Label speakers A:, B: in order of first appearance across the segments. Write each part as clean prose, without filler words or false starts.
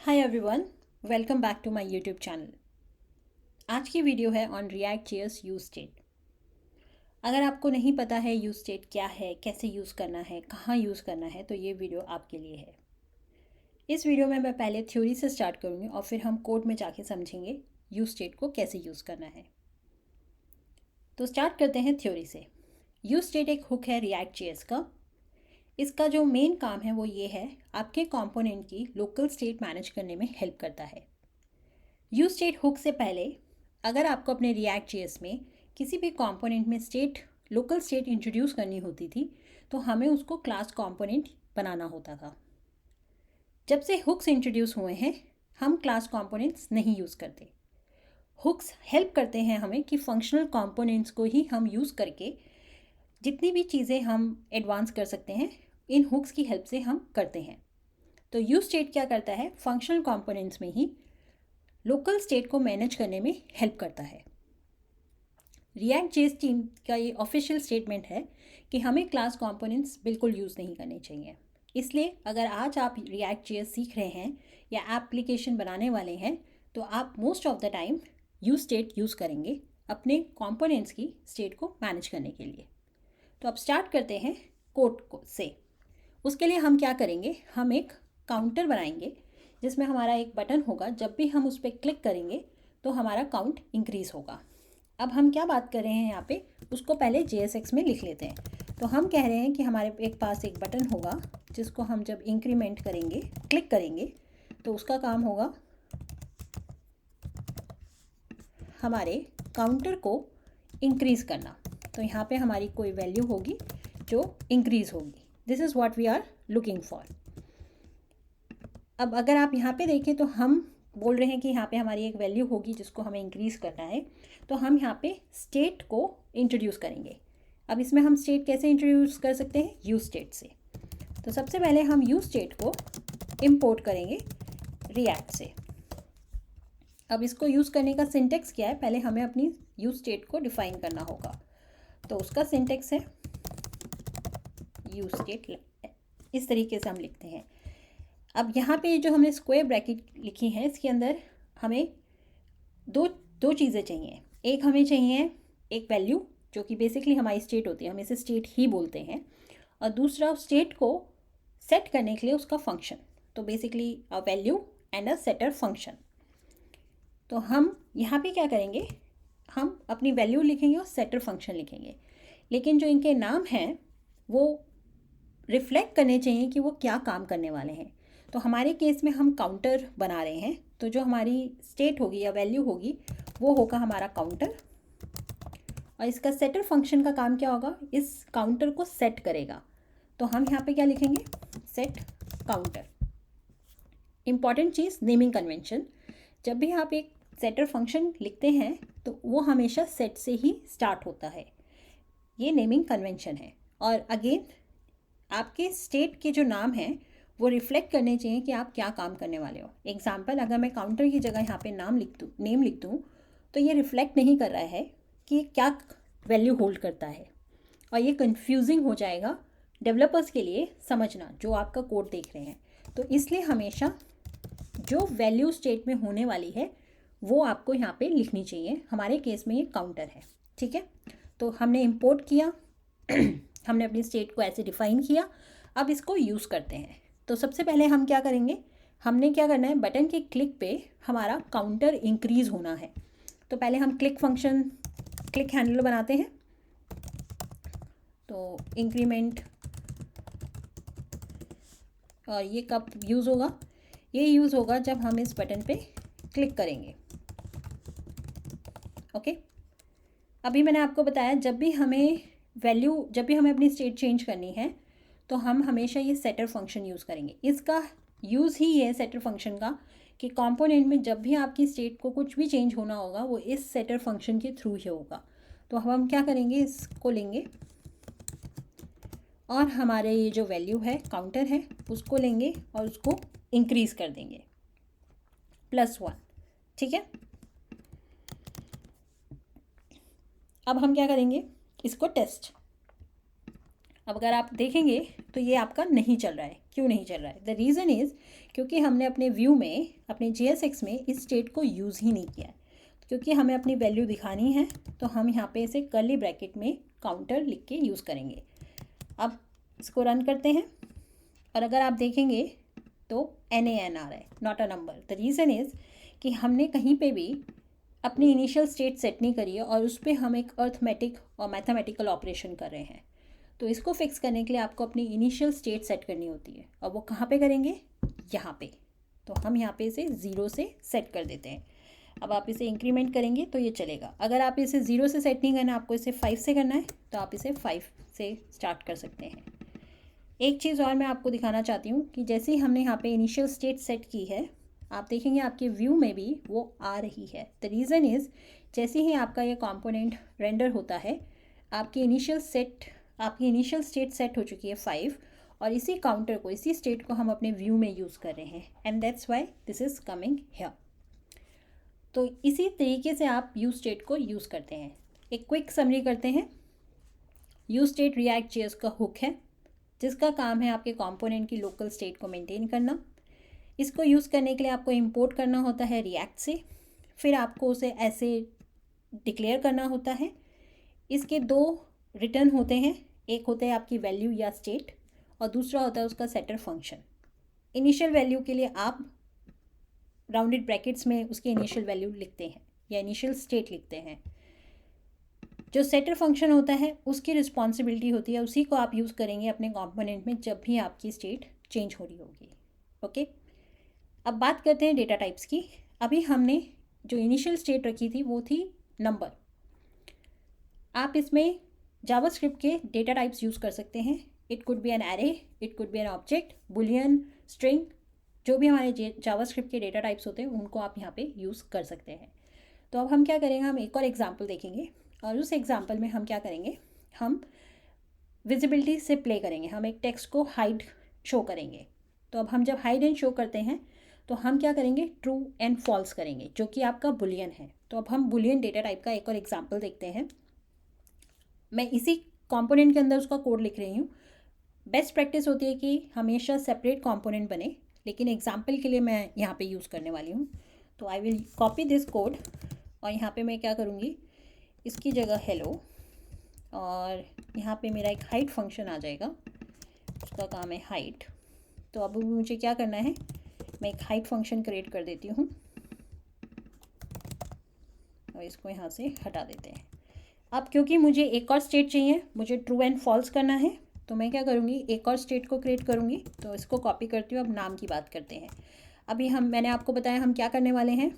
A: Hi everyone, welcome back to my YouTube channel. आज की video है on React JS use state. अगर आपको नहीं पता है यूज स्टेट क्या है, कैसे यूज़ करना है, कहाँ यूज़ करना है, तो ये वीडियो आपके लिए है। इस वीडियो में मैं पहले थ्योरी से स्टार्ट करूँगी और फिर हम कोड में जाके समझेंगे यूज स्टेट को कैसे यूज़ करना है। तो स्टार्ट करते हैं थ्योरी से। यूज स्टेट एक हुक है रिएक्ट जेएस का। इसका जो मेन काम है वो ये है, आपके कंपोनेंट की लोकल स्टेट मैनेज करने में हेल्प करता है। यूज स्टेट हुक से पहले अगर आपको अपने रिएक्ट जेएस में किसी भी कंपोनेंट में लोकल स्टेट इंट्रोड्यूस करनी होती थी तो हमें उसको क्लास कंपोनेंट बनाना होता था। जब से हुक्स इंट्रोड्यूस हुए हैं हम क्लास कंपोनेंट्स नहीं यूज़ करते। हुक्स हेल्प करते हैं हमें कि फंक्शनल कंपोनेंट्स को ही हम यूज़ करके जितनी भी चीज़ें हम एडवांस कर सकते हैं इन हुक्स की हेल्प से हम करते हैं। तो यूज स्टेट क्या करता है, फंक्शनल कंपोनेंट्स में ही लोकल स्टेट को मैनेज करने में हेल्प करता है। रिएक्ट जेएस टीम का ये ऑफिशियल स्टेटमेंट है कि हमें क्लास कंपोनेंट्स बिल्कुल यूज़ नहीं करने चाहिए। इसलिए अगर आज आप रिएक्ट जेएस सीख रहे हैं या एप्लीकेशन बनाने वाले हैं तो आप most of the time use state use करेंगे अपने कंपोनेंट्स की स्टेट को मैनेज करने के लिए। तो अब स्टार्ट करते हैं कोड से। उसके लिए हम क्या करेंगे, हम एक काउंटर बनाएंगे जिसमें हमारा एक बटन होगा। जब भी हम उस पर क्लिक करेंगे तो हमारा काउंट इंक्रीज़ होगा। अब हम क्या बात कर रहे हैं यहाँ पे, उसको पहले JSX में लिख लेते हैं। तो हम कह रहे हैं कि हमारे पास एक बटन होगा जिसको हम जब इंक्रीमेंट करेंगे, क्लिक करेंगे, तो उसका काम होगा हमारे काउंटर को इंक्रीज़ करना। तो यहाँ पे हमारी कोई वैल्यू होगी जो इंक्रीज़ होगी। This is what we are looking for. अब अगर आप यहाँ पे देखें तो हम बोल रहे हैं कि यहाँ पे हमारी एक वैल्यू होगी जिसको हमें इंक्रीज़ करना है। तो हम यहाँ पे स्टेट को इंट्रोड्यूस करेंगे। अब इसमें हम स्टेट कैसे इंट्रोड्यूस कर सकते हैं, यूज स्टेट से। तो सबसे पहले हम यूज स्टेट को इंपोर्ट करेंगे रिएक्ट से। अब इसको यूज़ करने का सिंटेक्स क्या है, पहले हमें अपनी यूज स्टेट को डिफाइन करना होगा। तो उसका सिंटेक्स है यूज स्टेट, इस तरीके से हम लिखते हैं। अब यहाँ पे जो हमने स्क्वायर ब्रैकेट लिखी है इसके अंदर हमें दो चीज़ें चाहिए। एक हमें चाहिए एक वैल्यू जो कि बेसिकली हमारी स्टेट होती है, हम इसे स्टेट ही बोलते हैं, और दूसरा स्टेट को सेट करने के लिए उसका फंक्शन। तो basically a value and a shutter function. तो हम यहाँ पे क्या करेंगे, हम अपनी वैल्यू लिखेंगे और सेटर फंक्शन लिखेंगे, लेकिन जो इनके नाम हैं वो रिफ्लेक्ट करने चाहिए कि वो क्या काम करने वाले हैं। तो हमारे केस में हम काउंटर बना रहे हैं, तो जो हमारी स्टेट होगी या वैल्यू होगी वो होगा हमारा काउंटर, और इसका सेटर फंक्शन का काम क्या होगा, इस काउंटर को सेट करेगा। तो हम यहाँ पे क्या लिखेंगे, सेट काउंटर। इम्पॉर्टेंट चीज़, नेमिंग कन्वेंशन। जब भी आप एक सेटर फंक्शन लिखते हैं तो वो हमेशा सेट से ही स्टार्ट होता है, ये नेमिंग कन्वेंशन है। और अगेन आपके स्टेट के जो नाम हैं वो रिफ्लेक्ट करने चाहिए कि आप क्या काम करने वाले हो। एग्जाम्पल, अगर मैं काउंटर की जगह यहाँ पे नेम लिख दूँ तो ये रिफ्लेक्ट नहीं कर रहा है कि क्या वैल्यू होल्ड करता है, और ये कंफ्यूजिंग हो जाएगा डेवलपर्स के लिए समझना जो आपका कोड देख रहे हैं। तो इसलिए हमेशा जो वैल्यू स्टेट में होने वाली है वो आपको यहाँ पे लिखनी चाहिए। हमारे केस में ये काउंटर है, ठीक है। तो हमने इंपोर्ट किया हमने अपनी स्टेट को ऐसे डिफाइन किया। अब इसको यूज़ करते हैं। तो सबसे पहले हम क्या करेंगे, हमने क्या करना है, बटन के क्लिक पे हमारा काउंटर इंक्रीज़ होना है। तो पहले हम क्लिक हैंडलर बनाते हैं। तो इंक्रीमेंट, और ये कब यूज़ होगा, ये यूज़ होगा जब हम इस बटन पे क्लिक करेंगे। ओके, अभी मैंने आपको बताया जब भी हमें अपनी स्टेट चेंज करनी है तो हम हमेशा ये सेटर फंक्शन यूज़ करेंगे। इसका यूज़ ही है सेटर फंक्शन का कि कंपोनेंट में जब भी आपकी स्टेट को कुछ भी चेंज होना होगा वो इस सेटर फंक्शन के थ्रू ही होगा। तो हम क्या करेंगे, इसको लेंगे और हमारे ये जो वैल्यू है काउंटर है उसको लेंगे और उसको इंक्रीज़ कर देंगे +1, ठीक है। अब हम क्या करेंगे, इसको टेस्ट। अब अगर आप देखेंगे तो ये आपका नहीं चल रहा है। क्यों नहीं चल रहा है? द रीज़न इज़ क्योंकि हमने अपने व्यू में, अपने JSX में इस स्टेट को यूज़ ही नहीं किया है। क्योंकि हमें अपनी वैल्यू दिखानी है तो हम यहाँ पे इसे कर्ली ब्रैकेट में काउंटर लिख के यूज़ करेंगे। अब इसको रन करते हैं और अगर आप देखेंगे तो NaN आ रहा है, not a number. The reason is कि हमने कहीं पे भी अपनी इनिशियल स्टेट सेट नहीं करी है और उस पर हम एक अर्थमेटिक और मैथमेटिकल ऑपरेशन कर रहे हैं। तो इसको फिक्स करने के लिए आपको अपनी इनिशियल स्टेट सेट करनी होती है और वो कहाँ पे करेंगे? यहाँ पे। तो हम यहाँ पे इसे 0 से सेट कर देते हैं। अब आप इसे इंक्रीमेंट करेंगे तो ये चलेगा। अगर आप इसे 0 से सेट नहीं करना, आपको इसे 5 से करना है, तो आप इसे 5 से स्टार्ट कर सकते हैं। एक चीज़ और मैं आपको दिखाना चाहती हूँ कि जैसे ही हमने यहाँ पे इनिशियल स्टेट सेट की है, आप देखेंगे आपके व्यू में भी वो आ रही है। द रीज़न इज़ जैसे ही आपका ये कंपोनेंट रेंडर होता है, आपकी इनिशियल स्टेट सेट हो चुकी है 5 और इसी काउंटर को, इसी स्टेट को हम अपने व्यू में यूज़ कर रहे हैं and that's why this is coming here. तो इसी तरीके से आप यूज स्टेट को यूज़ करते हैं। एक क्विक समरी करते हैं। यूज स्टेट React.js का हुक है जिसका काम है आपके कंपोनेंट की लोकल स्टेट को मेंटेन करना। इसको यूज़ करने के लिए आपको इंपोर्ट करना होता है React से, फिर आपको उसे ऐसे डिक्लेयर करना होता है। इसके 2 रिटर्न होते हैं, एक होता है आपकी वैल्यू या स्टेट और दूसरा होता है उसका सेटर फंक्शन। इनिशियल वैल्यू के लिए आप राउंडेड ब्रैकेट्स में उसकी इनिशियल वैल्यू लिखते हैं या इनिशियल स्टेट लिखते हैं। जो सेटर फंक्शन होता है उसकी रिस्पॉन्सिबिलिटी होती है, उसी को आप यूज़ करेंगे अपने कंपोनेंट में जब भी आपकी स्टेट चेंज हो रही होगी। ओके, अब बात करते हैं डेटा टाइप्स की। अभी हमने जो इनिशियल स्टेट रखी थी वो थी नंबर। आप इसमें जावास्क्रिप्ट के डेटा टाइप्स यूज़ कर सकते हैं। It could be an array, it could be an object, Boolean, string, जो भी हमारे जावास्क्रिप्ट के डेटा टाइप्स होते हैं उनको आप यहाँ पे यूज़ कर सकते हैं। तो अब हम क्या करेंगे, हम एक और एग्जांपल देखेंगे और उस एग्जांपल में हम क्या करेंगे, हम विजिबिलिटी से प्ले करेंगे। हम एक टेक्स्ट को हाइड शो करेंगे। तो अब हम जब हाइड एंड शो करते हैं तो हम क्या करेंगे, ट्रू एंड फॉल्स करेंगे, जो कि आपका बुलियन है। तो अब हम बुलियन डेटा टाइप का एक और एग्जाम्पल देखते हैं। मैं इसी कॉम्पोनेंट के अंदर उसका कोड लिख रही हूँ। बेस्ट प्रैक्टिस होती है कि हमेशा सेपरेट कॉम्पोनेंट बने, लेकिन एग्जाम्पल के लिए मैं यहाँ पे यूज़ करने वाली हूँ। तो I will copy this code और यहाँ पे मैं क्या करूँगी, इसकी जगह हेलो और यहाँ पे मेरा एक हाइट फंक्शन आ जाएगा, उसका काम है हाइट। तो अब मुझे क्या करना है, मैं एक हाइट फंक्शन क्रिएट कर देती हूँ और इसको यहाँ से हटा देते हैं। अब क्योंकि मुझे एक और स्टेट चाहिए, मुझे ट्रू एंड फॉल्स करना है, तो मैं क्या करूँगी, एक और स्टेट को क्रिएट करूँगी। तो इसको कॉपी करती हूँ। अब नाम की बात करते हैं। अभी मैंने आपको बताया हम क्या करने वाले हैं।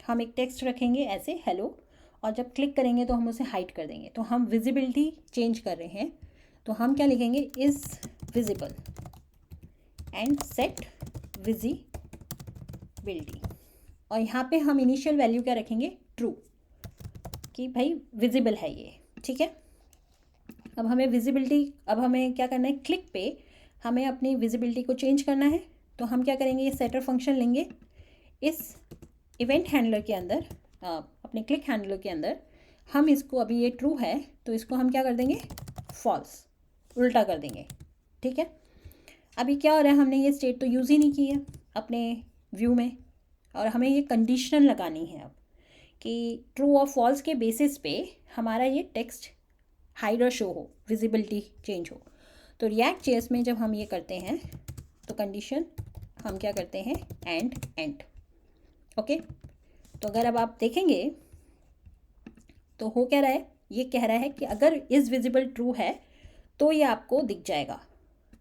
A: हम एक टेक्स्ट रखेंगे ऐसे हेलो और जब क्लिक करेंगे तो हम उसे हाइड कर देंगे। तो हम विजिबिलिटी चेंज कर रहे हैं, तो हम क्या लिखेंगे, is visible and set visibility. और यहाँ पे हम इनिशियल वैल्यू क्या रखेंगे, ट्रू, कि भाई विजिबल है ये, ठीक है। अब हमें क्या करना है, क्लिक पे हमें अपनी विजिबिलिटी को चेंज करना है। तो हम क्या करेंगे, ये सेटर फंक्शन लेंगे, इस इवेंट हैंडलर के अंदर, अपने क्लिक हैंडलर के अंदर हम इसको, अभी ये ट्रू है तो इसको हम क्या कर देंगे, फॉल्स, उल्टा कर देंगे, ठीक है। अभी क्या हो रहा है, हमने ये स्टेट तो यूज़ ही नहीं की है अपने व्यू में और हमें ये कंडीशन लगानी है अब कि ट्रू और फॉल्स के बेसिस पे हमारा ये टेक्स्ट हाइड और शो हो, विजिबिलिटी चेंज हो। तो React.js में जब हम ये करते हैं तो कंडीशन हम क्या करते हैं, एंड ओके। तो अगर अब आप देखेंगे तो हो क्या रहा है, ये कह रहा है कि अगर इज़ विजिबल ट्रू है तो ये आपको दिख जाएगा,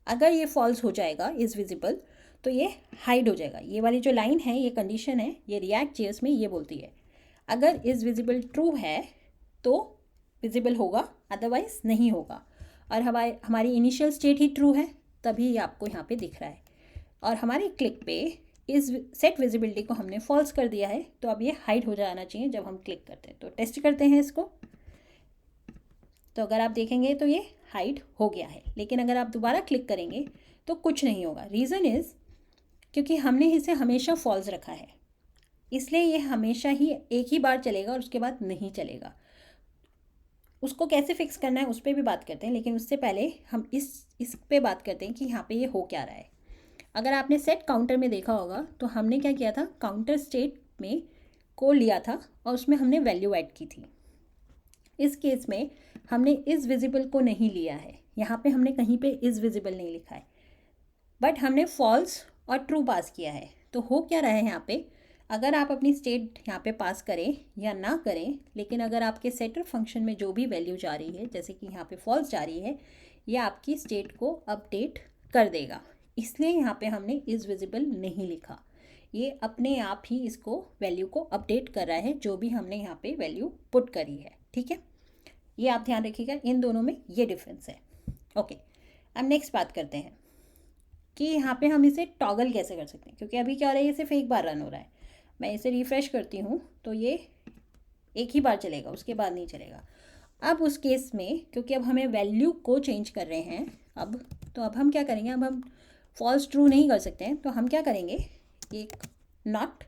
A: अगर ये फॉल्स हो जाएगा इज़ विजिबल तो ये हाइड हो जाएगा। ये वाली जो लाइन है, ये कंडीशन है, ये React.js में ये बोलती है अगर इज़ विजिबल ट्रू है तो विजिबल होगा, अदरवाइज नहीं होगा। और हमारी इनिशियल स्टेट ही ट्रू है, तभी ये आपको यहाँ पे दिख रहा है। और हमारे क्लिक पे इस सेट विजिबिलिटी को हमने फॉल्स कर दिया है, तो अब ये हाइड हो जाना चाहिए जब हम क्लिक करते हैं। तो टेस्ट करते हैं इसको। तो अगर आप देखेंगे तो ये हाइड हो गया है, लेकिन अगर आप दोबारा क्लिक करेंगे तो कुछ नहीं होगा। रीज़न इज़ क्योंकि हमने इसे हमेशा फॉल्स रखा है, इसलिए ये हमेशा ही एक ही बार चलेगा और उसके बाद नहीं चलेगा। उसको कैसे फिक्स करना है उस पर भी बात करते हैं, लेकिन उससे पहले हम इस पे बात करते हैं कि यहाँ पे ये हो क्या रहा है। अगर आपने सेट काउंटर में देखा होगा तो हमने क्या किया था, काउंटर स्टेट में को लिया था और उसमें हमने वैल्यू ऐड की थी। इस केस में हमने इज़ विजिबल को नहीं लिया है, यहाँ पे हमने कहीं पे इज़ विजिबल नहीं लिखा है, बट हमने फॉल्स और ट्रू पास किया है। तो हो क्या रहा है यहाँ पे, अगर आप अपनी स्टेट यहाँ पे पास करें या ना करें, लेकिन अगर आपके सेटर फंक्शन में जो भी वैल्यू जा रही है, जैसे कि यहाँ पे फॉल्स जा रही है, ये आपकी स्टेट को अपडेट कर देगा। इसलिए यहाँ पे हमने इज़ विजिबल नहीं लिखा, ये अपने आप ही इसको वैल्यू को अपडेट कर रहा है जो भी हमने यहाँ पे वैल्यू पुट करी है। ठीक है, ये आप ध्यान रखिएगा, इन दोनों में ये डिफरेंस है। ओके, अब नेक्स्ट बात करते हैं कि यहाँ पे हम इसे टॉगल कैसे कर सकते हैं, क्योंकि अभी क्या हो रहा है, ये सिर्फ एक बार रन हो रहा है। मैं इसे रिफ़्रेश करती हूँ तो ये एक ही बार चलेगा, उसके बाद नहीं चलेगा। अब उस केस में क्योंकि अब हमें वैल्यू को चेंज कर रहे हैं तो अब हम क्या करेंगे, अब हम फॉल्स ट्रू नहीं कर सकते हैं, तो हम क्या करेंगे, एक नॉट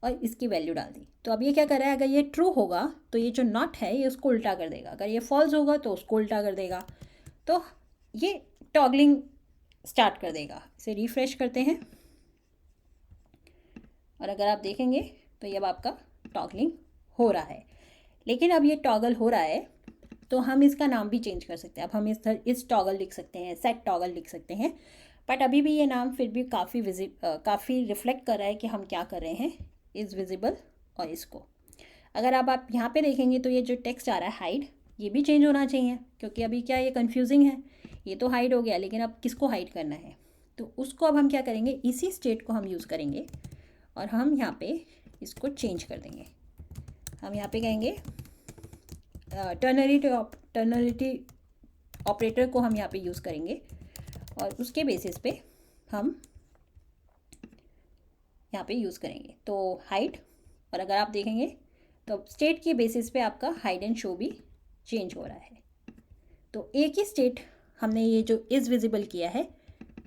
A: और इसकी वैल्यू डाल दी। तो अब ये क्या कर रहा है, अगर ये ट्रू होगा तो ये जो नॉट है ये उसको उल्टा कर देगा, अगर ये फॉल्स होगा तो उसको उल्टा कर देगा, तो ये टॉगलिंग स्टार्ट कर देगा। इसे रिफ़्रेश करते हैं और अगर आप देखेंगे तो ये अब आपका टॉगलिंग हो रहा है। लेकिन अब ये टॉगल हो रहा है तो हम इसका नाम भी चेंज कर सकते हैं। अब हम इस टॉगल लिख सकते हैं, सेट टॉगल लिख सकते हैं, बट अभी भी ये नाम फिर भी काफ़ी रिफ्लेक्ट कर रहा है कि हम क्या कर रहे हैं, इज़ विजिबल और इसको। अगर आप यहाँ पे देखेंगे तो ये जो टेक्स्ट आ रहा है हाइड, ये भी चेंज होना चाहिए, क्योंकि अभी क्या ये कन्फ्यूजिंग है। ये तो हाइड हो गया, लेकिन अब किसको हाइड करना है, तो उसको अब हम क्या करेंगे, इसी स्टेट को हम यूज़ करेंगे और हम यहाँ पे इसको चेंज कर देंगे। हम यहाँ पे कहेंगे टर्नरिटी ऑपरेटर को हम यहाँ पे यूज़ करेंगे और उसके बेसिस पे हम यहाँ पे यूज़ करेंगे तो हाइड। और अगर आप देखेंगे तो स्टेट के बेसिस पे आपका हाइड एंड शो भी चेंज हो रहा है। तो एक ही स्टेट हमने ये जो इज़ विजिबल किया है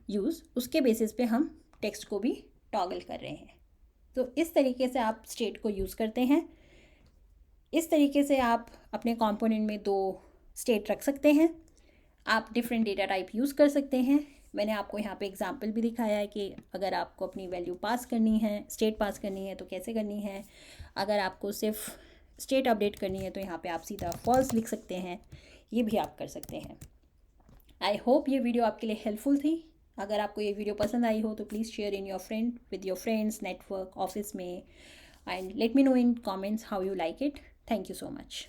A: यूज़, उसके बेसिस पे हम टेक्स्ट को भी टॉगल कर रहे हैं। तो इस तरीके से आप स्टेट को यूज़ करते हैं। इस तरीके से आप अपने कंपोनेंट में 2 स्टेट रख सकते हैं। आप डिफरेंट डेटा टाइप यूज़ कर सकते हैं। मैंने आपको यहाँ पे एग्जांपल भी दिखाया है कि अगर आपको अपनी वैल्यू पास करनी है, स्टेट पास करनी है तो कैसे करनी है। अगर आपको सिर्फ स्टेट अपडेट करनी है तो यहाँ पे आप सीधा फॉल्स लिख सकते हैं, ये भी आप कर सकते हैं। आई होप ये वीडियो आपके लिए हेल्पफुल थी। अगर आपको ये वीडियो पसंद आई हो तो please share in with your friends, network, office में, and let me know in comments how you like it. Thank you so much.